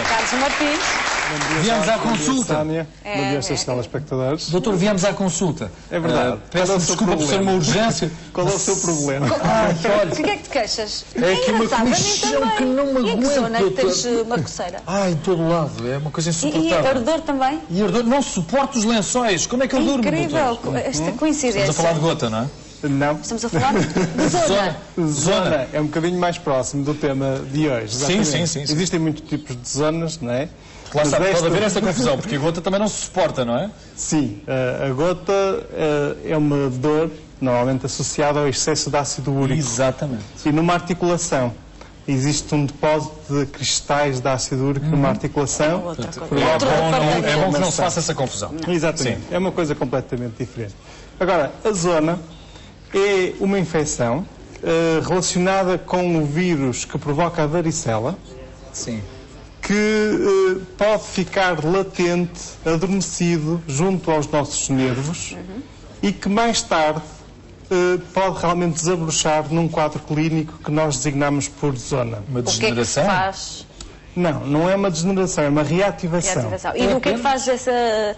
Carlos Martins. Viemos à consulta. Sónia, bom dia a estes telespectadores. Doutor, viemos à consulta. É verdade. Peço desculpa por ser uma urgência. Qual é o seu problema? De que é que te queixas? É aqui uma engraçado, a mim comichão também. que não me E em que aguento, zona é que tens doutor? uma coceira? Em todo lado. É uma coisa E insuportável. ardor também? E ardor, não suporto os lençóis. Como é que eu durmo, Incrível, doutor? esta coincidência. Estamos a falar de gota, não é? Não. Estamos a falar de zona. Zona é um bocadinho mais próximo do tema de hoje. Sim, exatamente. sim. Existem muitos tipos de zonas, não é? Lá está, Mas pode haver essa confusão, porque a gota também não se suporta, não é? Sim, a gota é uma dor normalmente associada ao excesso de ácido úrico. Exatamente. E numa articulação existe um depósito de cristais de ácido úrico numa articulação. Outra coisa. É bom que não se faça essa confusão. Exatamente. Sim. É uma coisa completamente diferente. Agora, a zona é uma infecção relacionada com o vírus que provoca a varicela, Sim. que pode ficar latente, adormecido, junto aos nossos nervos e que mais tarde pode realmente desabrochar num quadro clínico que nós designamos por zona. Uma O que é que se degeneração? faz? Não, não é uma degeneração, é uma reativação. E o que é que faz essa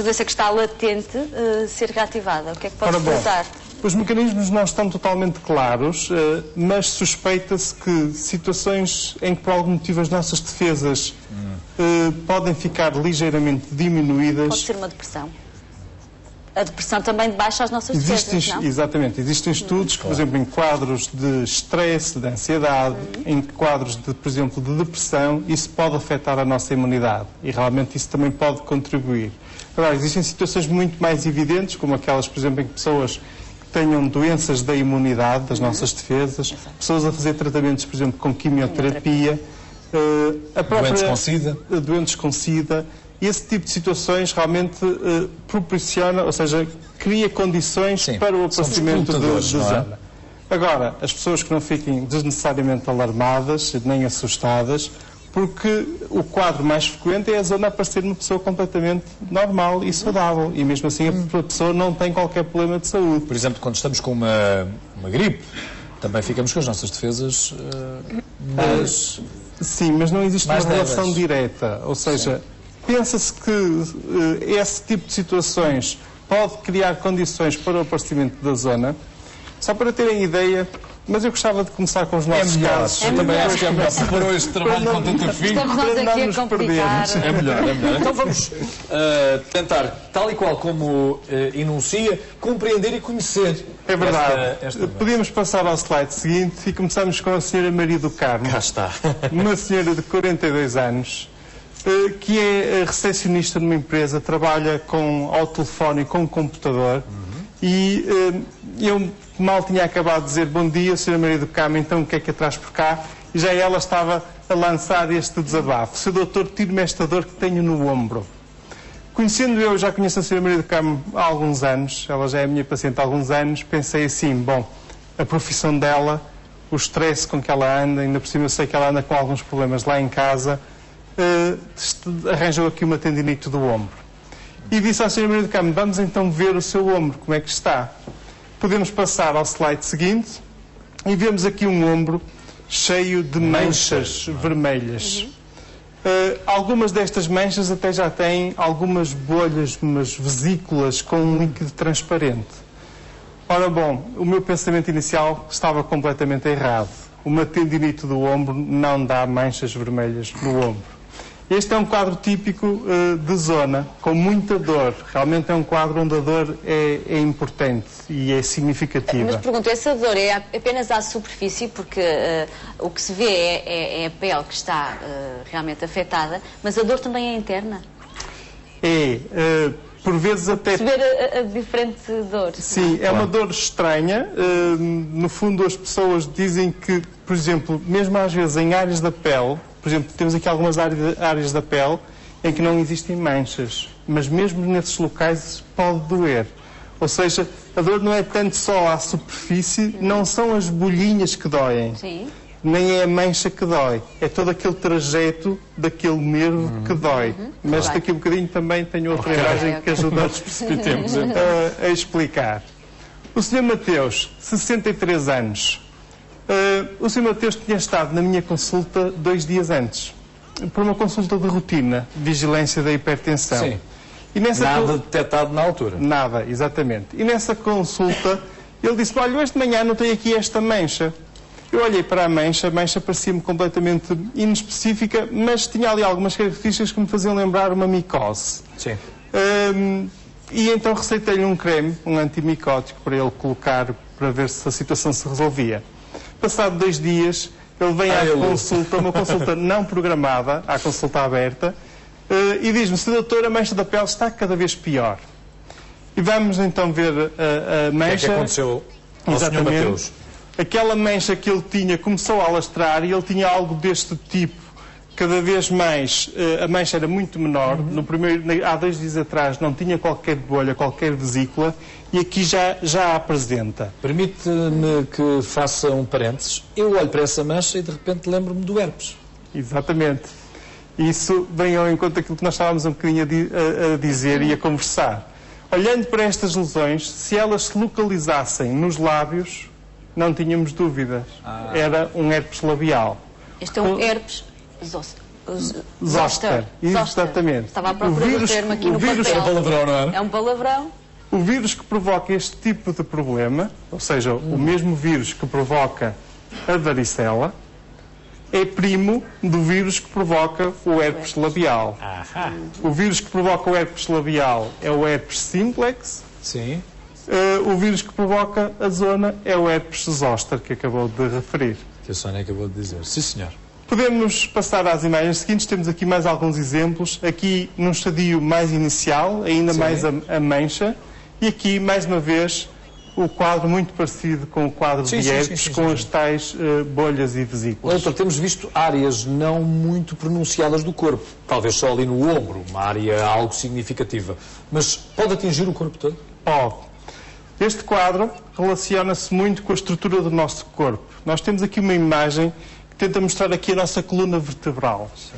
doença que está latente ser reativada? O que é que pode Ora bom, resultar? os mecanismos não estão totalmente claros, mas suspeita-se que situações em que por algum motivo as nossas defesas podem ficar ligeiramente diminuídas. Pode ser uma depressão. A depressão também baixa as nossas defesas, não? Exatamente. Existem estudos que, por exemplo, em quadros de stress, de ansiedade, em quadros, por exemplo, de depressão, isso pode afetar a nossa imunidade. E realmente isso também pode contribuir. Agora, existem situações muito mais evidentes, como aquelas, por exemplo, em que pessoas que tenham doenças da imunidade, das nossas defesas, pessoas a fazer tratamentos, por exemplo, com quimioterapia, Doentes com SIDA. Doentes com SIDA. Esse tipo de situações realmente proporciona, ou seja, cria condições para o aparecimento da zona. Agora, as pessoas que não fiquem desnecessariamente alarmadas, nem assustadas, porque o quadro mais frequente é a zona aparecer numa pessoa completamente normal e saudável. E mesmo assim a pessoa não tem qualquer problema de saúde. Por exemplo, quando estamos com uma gripe, também ficamos com as nossas defesas mais... Sim, mas não existe mais uma relação leves. direta. Ou seja, pensa-se que esse tipo de situações pode criar condições para o aparecimento da zona. Só para terem ideia, mas eu gostava de começar com os nossos casos. Eu também acho que é melhor. Preparou este trabalho com tanto afim. Estamos nós para não aqui a nos complicar. perdermos. É melhor. Então vamos tentar, tal e qual como enuncia, compreender e conhecer. É verdade. Esta Podíamos passar ao slide seguinte e começamos com a senhora Maria do Carmo. Cá está. Uma senhora de 42 anos, que é recepcionista numa empresa, trabalha ao telefone e com o computador. E eu mal tinha acabado de dizer bom dia, senhora Maria do Carmo, então o que é que a traz por cá? E já ela estava a lançar este desabafo. Seu doutor, tire-me esta dor que tenho no ombro. Conhecendo eu, já conheço a senhora Maria do Carmo há alguns anos, ela já é a minha paciente há alguns anos, pensei assim, bom, a profissão dela, o stress com que ela anda, ainda por cima eu sei que ela anda com alguns problemas lá em casa, arranjou aqui uma tendinite do ombro. E disse à senhora Maria do Carmo, vamos então ver o seu ombro, como é que está. Podemos passar ao slide seguinte e vemos aqui um ombro cheio de manchas vermelhas. Algumas destas manchas até já têm algumas bolhas, umas vesículas com um líquido transparente. Ora bom, o meu pensamento inicial estava completamente errado. Uma tendinite do ombro não dá manchas vermelhas no ombro. Este é um quadro típico de zona, com muita dor. Realmente é um quadro onde a dor é importante e é significativa. Mas pergunto, essa dor é apenas à superfície, porque o que se vê é a pele que está realmente afetada, mas a dor também é interna? Por vezes até... Perceber a diferente dor. Sim, é uma dor estranha. No fundo, as pessoas dizem que, por exemplo, mesmo às vezes em áreas da pele, por exemplo, temos aqui algumas áreas da pele em que não existem manchas, mas mesmo nesses locais pode doer. Ou seja, a dor não é tanto só à superfície, não são as bolhinhas que doem, nem é a mancha que dói, é todo aquele trajeto daquele nervo que dói. Mas daqui a um bocadinho também tenho outra imagem que ajuda a explicar. O Sr. Mateus, 63 anos, O Sr. Mateus tinha estado na minha consulta 2 dias antes, por uma consulta de rotina, de vigilância da hipertensão. Sim. E Nada detectado na altura. Nada, exatamente. E nessa consulta, ele disse: olha, hoje de manhã notei aqui esta mancha. Eu olhei para a mancha parecia-me completamente inespecífica, mas tinha ali algumas características que me faziam lembrar uma micose. Sim. E então receitei-lhe um creme, um antimicótico, para ele colocar, para ver se a situação se resolvia. Passado 2 dias, ele vem à consulta, uma consulta não programada, à consulta aberta, e diz-me: se doutor, a mancha da pele está cada vez pior. E vamos então ver a mancha. O que é que aconteceu ao Sr. Mateus? Aquela mancha que ele tinha começou a alastrar e ele tinha algo deste tipo. Cada vez mais, a mancha era muito menor. Há 2 dias atrás não tinha qualquer bolha, qualquer vesícula, e aqui já a apresenta. Permite-me que faça um parênteses. Eu olho para essa mancha e de repente lembro-me do herpes. Exatamente. Isso vem ao encontro daquilo que nós estávamos um bocadinho a dizer e a conversar. Olhando para estas lesões, se elas se localizassem nos lábios, não tínhamos dúvidas. Era um herpes labial. Este é um herpes zoster. Exatamente. Estava à procura do termo aqui no papel. É um palavrão, não é? É um palavrão. O vírus que provoca este tipo de problema, ou seja, o mesmo vírus que provoca a varicela, é primo do vírus que provoca o herpes labial. O vírus que provoca o herpes labial é o herpes simplex. Sim. O vírus que provoca a zona é o herpes zoster, que acabou de referir. Que a Sónia acabou de dizer. Sim, senhor. Podemos passar às imagens seguintes. Temos aqui mais alguns exemplos. Aqui num estadio mais inicial, ainda mais a mancha. E aqui, mais uma vez, o quadro muito parecido com o quadro de herpes, com as tais bolhas e vesículas. Doutor, temos visto áreas não muito pronunciadas do corpo. Talvez só ali no ombro, uma área algo significativa. Mas pode atingir o corpo todo? Pode. Este quadro relaciona-se muito com a estrutura do nosso corpo. Nós temos aqui uma imagem que tenta mostrar aqui a nossa coluna vertebral. Sim.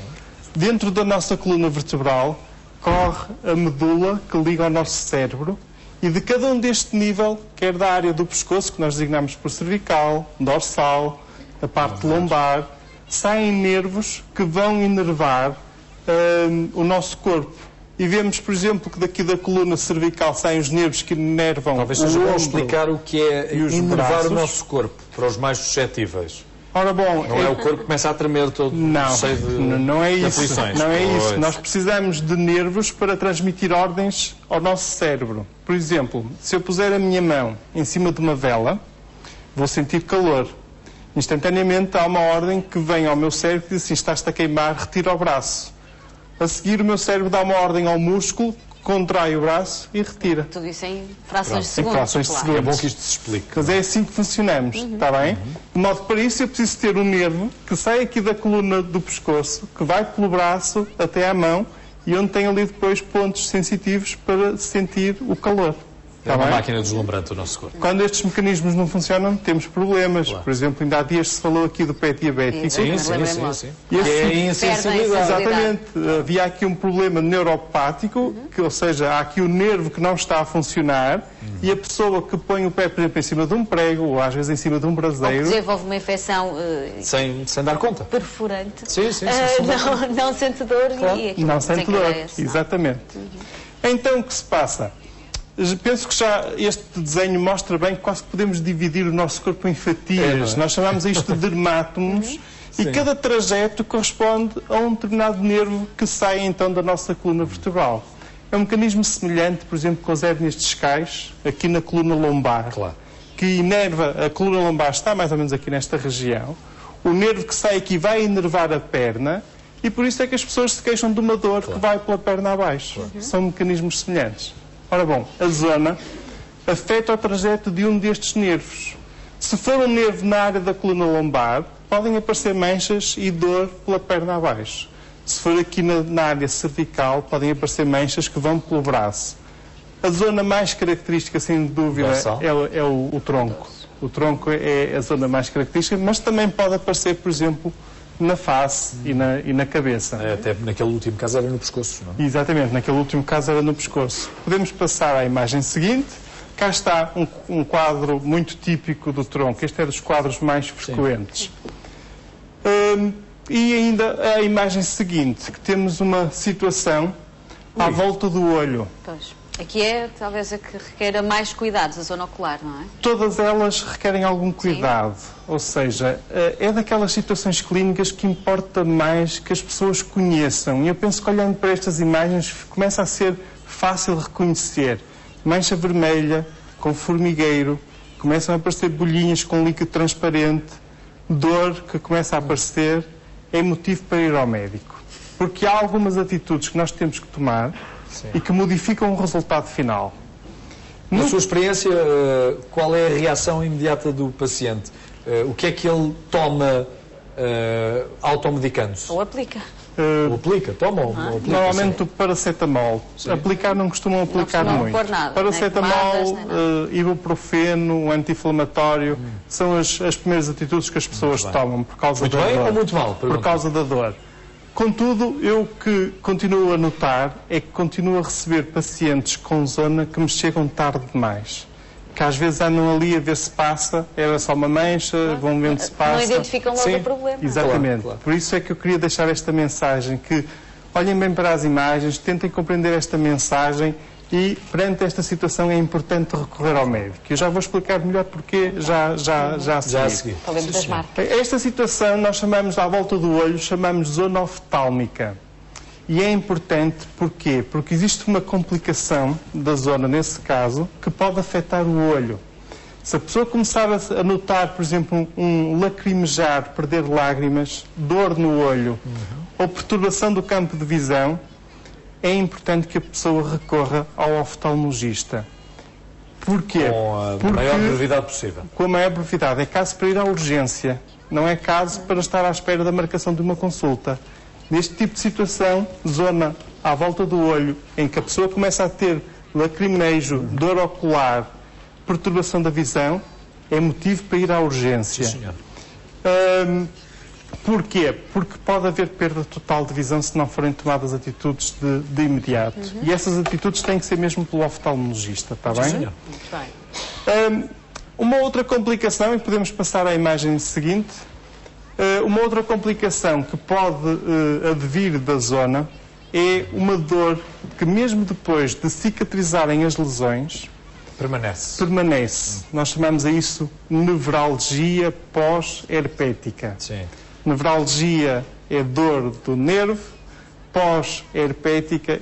Dentro da nossa coluna vertebral corre a medula que liga ao nosso cérebro. E de cada um deste nível, quer da área do pescoço, que nós designamos por cervical, dorsal, a parte lombar, saem nervos que vão inervar o nosso corpo. E vemos, por exemplo, que daqui da coluna cervical saem os nervos que inervam talvez o seja bom ombro explicar o que é e os inervar braços. o nosso corpo, para os mais suscetíveis. Ora bom, Não é o corpo que começa a tremer todo cheio de não é isso. aflições. Não é isso. Pois. Nós precisamos de nervos para transmitir ordens ao nosso cérebro. Por exemplo, se eu puser a minha mão em cima de uma vela, vou sentir calor. Instantaneamente há uma ordem que vem ao meu cérebro e diz assim: estás-te a queimar, retira o braço. A seguir o meu cérebro dá uma ordem ao músculo, contrai o braço e retira. Tudo isso em frações de segundos. Em frações de segundos. É bom que isto se explique. Mas é assim que funcionamos, está bem? De modo que para isso eu preciso ter um nervo que sai aqui da coluna do pescoço, que vai pelo braço até à mão e onde tem ali depois pontos sensitivos para sentir o calor. É uma máquina deslumbrante o nosso corpo. Quando estes mecanismos não funcionam, temos problemas. Claro. Por exemplo, ainda há dias se falou aqui do pé diabético. Sim. E Que é a insensibilidade. Exatamente. Havia aqui um problema neuropático, que, ou seja, há aqui o nervo que não está a funcionar e a pessoa que põe o pé, por exemplo, em cima de um prego ou às vezes em cima de um Ou braseiro... desenvolve uma infecção Sem dar conta. perfurante. Sim. Não sente dor Claro. e Não sente dor, desencadeia-se. exatamente. Então, o que se passa? Penso que já este desenho mostra bem que quase podemos dividir o nosso corpo em fatias. Nós chamamos isto de dermátomos e cada trajeto corresponde a um determinado nervo que sai então da nossa coluna vertebral. É um mecanismo semelhante, por exemplo, com as hérnias discais, aqui na coluna lombar, Claro. que inerva, a coluna lombar está mais ou menos aqui nesta região. O nervo que sai aqui vai inervar a perna e por isso é que as pessoas se queixam de uma dor que vai pela perna abaixo. São mecanismos semelhantes. Ora bom, a zona afeta o trajeto de um destes nervos. Se for um nervo na área da coluna lombar, podem aparecer manchas e dor pela perna abaixo. Se for aqui na área cervical, podem aparecer manchas que vão pelo braço. A zona mais característica, sem dúvida, é o tronco. O tronco é a zona mais característica, mas também pode aparecer, por exemplo, na face e na cabeça. Até naquele último caso era no pescoço, não é? Exatamente, naquele último caso era no pescoço. Podemos passar à imagem seguinte, Cá está um quadro muito típico do tronco. Este é dos quadros mais frequentes. E ainda a imagem seguinte, que temos uma situação à volta do olho. Pois. Aqui é talvez a que requeira mais cuidados, a zona ocular, não é? Todas elas requerem algum cuidado. Sim. Ou seja, é daquelas situações clínicas que importa mais que as pessoas conheçam. E eu penso que olhando para estas imagens começa a ser fácil reconhecer. Mancha vermelha, com formigueiro, começam a aparecer bolhinhas com líquido transparente, dor que começa a aparecer, é motivo para ir ao médico. Porque há algumas atitudes que nós temos que tomar e que modificam o resultado final. Na sua experiência, qual é a reação imediata do paciente? O que é que ele toma automedicando-se? Ou aplica. Ou aplica, toma ou aplica? Normalmente o paracetamol. Sim. Aplicar não costumam aplicar muito. Pôr nada, paracetamol, ibuprofeno, anti-inflamatório, são as primeiras atitudes que as pessoas tomam por causa da dor. Muito bem ou muito mal? Por causa da dor. Contudo, eu que continuo a notar é que continuo a receber pacientes com zona que me chegam tarde demais. Que às vezes andam ali a ver se passa, era só uma mancha, vão vendo se passa. Não identificam logo o problema. Exatamente. Claro. Por isso é que eu queria deixar esta mensagem, que olhem bem para as imagens, tentem compreender esta mensagem e, perante esta situação, é importante recorrer ao médico. Eu já vou explicar melhor porque já a seguir. Falemos das marcas. Esta situação nós chamamos, à volta do olho, chamamos zona oftálmica. E é importante, porquê? Porque existe uma complicação da zona, nesse caso, que pode afetar o olho. Se a pessoa começar a notar, por exemplo, um lacrimejar, perder lágrimas, dor no olho, ou perturbação do campo de visão, é importante que a pessoa recorra ao oftalmologista. Porquê? Com a maior brevidade possível. Com a maior brevidade. É caso para ir à urgência. Não é caso para estar à espera da marcação de uma consulta. Neste tipo de situação, zona à volta do olho, em que a pessoa começa a ter lacrimejo, dor ocular, perturbação da visão, é motivo para ir à urgência. Sim, senhor. Porquê? Porque pode haver perda total de visão se não forem tomadas atitudes de imediato. E essas atitudes têm que ser mesmo pelo oftalmologista, está bem? Senhor. Muito bem. Uma outra complicação, e podemos passar à imagem seguinte, uma outra complicação que pode advir da zona é uma dor que, mesmo depois de cicatrizarem as lesões, permanece. Nós chamamos a isso nevralgia pós-herpética. Sim. Nevralgia é dor do nervo, pós-herpética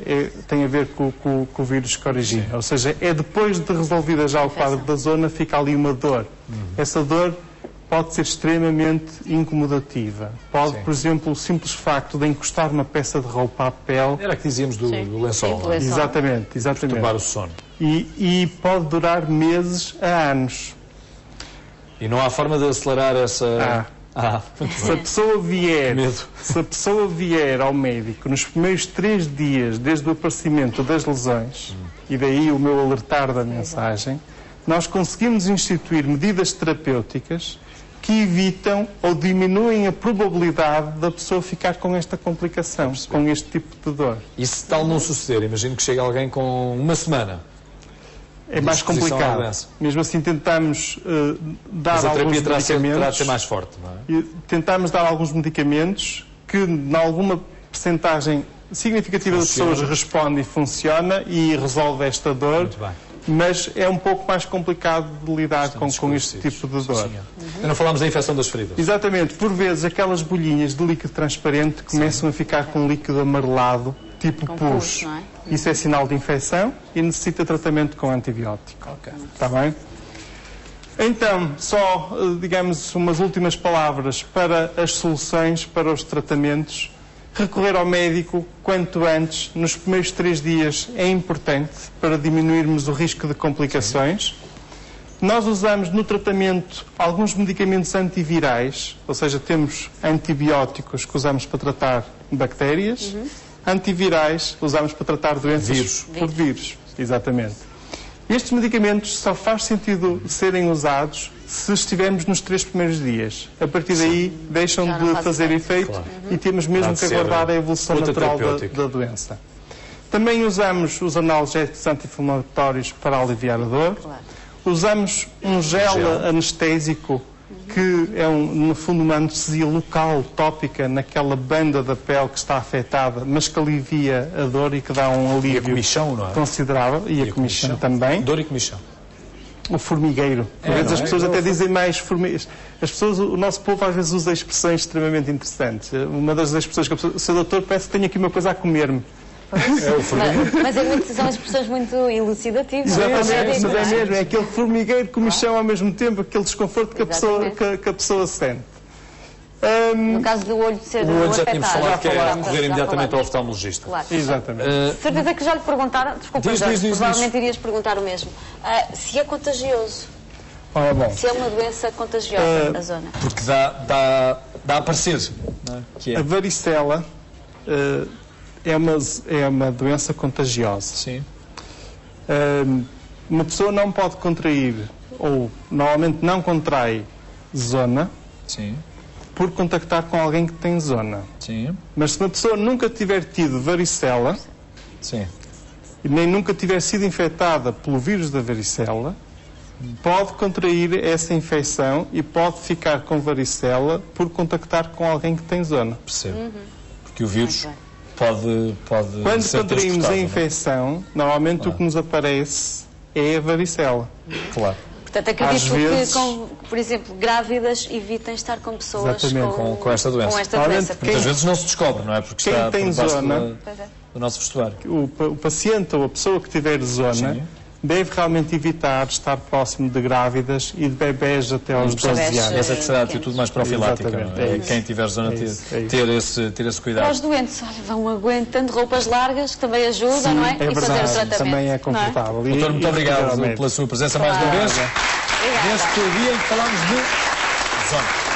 tem a ver com o vírus que origina. Sim. Ou seja, é depois de resolvida já o quadro da zona, fica ali uma dor. Essa dor pode ser extremamente incomodativa. Pode, por exemplo, o simples facto de encostar uma peça de roupa à pele... Era que dizíamos do lençol. Sim, Exatamente. Perturbar o sono. E pode durar meses a anos. E não há forma de acelerar essa... Se a pessoa vier ao médico nos primeiros 3 dias desde o aparecimento das lesões, e daí o meu alertar da mensagem, nós conseguimos instituir medidas terapêuticas que evitam ou diminuem a probabilidade da pessoa ficar com esta complicação, com este tipo de dor. E se tal não suceder, imagino que chega alguém com uma semana. É mais complicado. Mesmo assim tentamos dar alguns medicamentos. Terá de ser mais forte, não é? Tentamos dar alguns medicamentos que, em alguma percentagem significativa de pessoas, responde e funciona e resolve esta dor. Muito bem. Mas é um pouco mais complicado de lidar com este tipo de dor. Não falamos da infecção das feridas. Exatamente. Por vezes, aquelas bolhinhas de líquido transparente começam a ficar com líquido amarelado, tipo pus. Não é? Isso é sinal de infecção e necessita tratamento com antibiótico. Está bem? Então, só, digamos, umas últimas palavras para as soluções, para os tratamentos. Recorrer ao médico quanto antes, nos primeiros 3 dias, é importante para diminuirmos o risco de complicações. Nós usamos no tratamento alguns medicamentos antivirais, ou seja, temos antibióticos que usamos para tratar bactérias, antivirais usamos para tratar doenças por vírus. Exatamente. Estes medicamentos só faz sentido serem usados se estivermos nos 3 primeiros dias. A partir daí deixam de fazer efeito e temos mesmo que aguardar a evolução natural da doença. Também usamos os analgésicos anti-inflamatórios para aliviar a dor. Claro. Usamos um gel anestésico, que é, no fundo, uma anestesia local, tópica, naquela banda da pele que está afetada, mas que alivia a dor e que dá um alívio comichão, não é? considerável. E a comichão também. Dor e comichão. O formigueiro. Por vezes as pessoas até dizem mais formigueiro. As pessoas, o nosso povo às vezes usa expressões extremamente interessantes. Uma das expressões que a pessoa, o seu doutor parece que tem aqui uma coisa a comer-me. Mas são expressões muito elucidativas. Exatamente, mas é mesmo, é aquele formigueiro, comichão ao mesmo tempo, aquele desconforto que a pessoa sente. No caso do olho ser O olho já tínhamos afetado. falado que é correr imediatamente ao oftalmologista. Claro. Exatamente. Certeza que já lhe perguntaram, desculpa, Diz. provavelmente irias perguntar o mesmo. Se é contagioso, Ora, bom, se é uma doença contagiosa, a zona. Porque dá a aparecer. Não é? Que é. a varicela é uma doença contagiosa. Sim. Uma pessoa não pode contrair, ou normalmente não contrai zona, Sim. por contactar com alguém que tem zona. Sim. Mas se uma pessoa nunca tiver tido varicela, Sim. e nem nunca tiver sido infectada pelo vírus da varicela, pode contrair essa infecção e pode ficar com varicela por contactar com alguém que tem zona. Percebo. Porque o vírus pode Quando ser contraímos transportável, a não é? infecção, normalmente o que nos aparece é a varicela. Claro. Portanto, acredito Às vezes- que, por exemplo, grávidas evitem estar com pessoas Exatamente. Com esta doença. Com esta Normalmente, doença. Muitas vezes não se descobre, não é? Porque Quem está tem por debaixo zona- Pois é. do nosso vestuário. O paciente ou a pessoa que tiver zona Sim. deve realmente evitar estar próximo de grávidas e de bebés até aos 12 Bebés, anos. Essa é que será a atitude mais profilática. Exatamente, Não é? é isso. Quem tiver zona É isso, é isso. ter esse Para os cuidado. doentes, olha, vão aguentando roupas largas, que também ajuda, não é? É E fazer o verdade, tratamento. também é não confortável. Doutor, muito obrigado realmente. pela sua presença mais uma vez. Obrigada. Neste dia em que falámos de zona.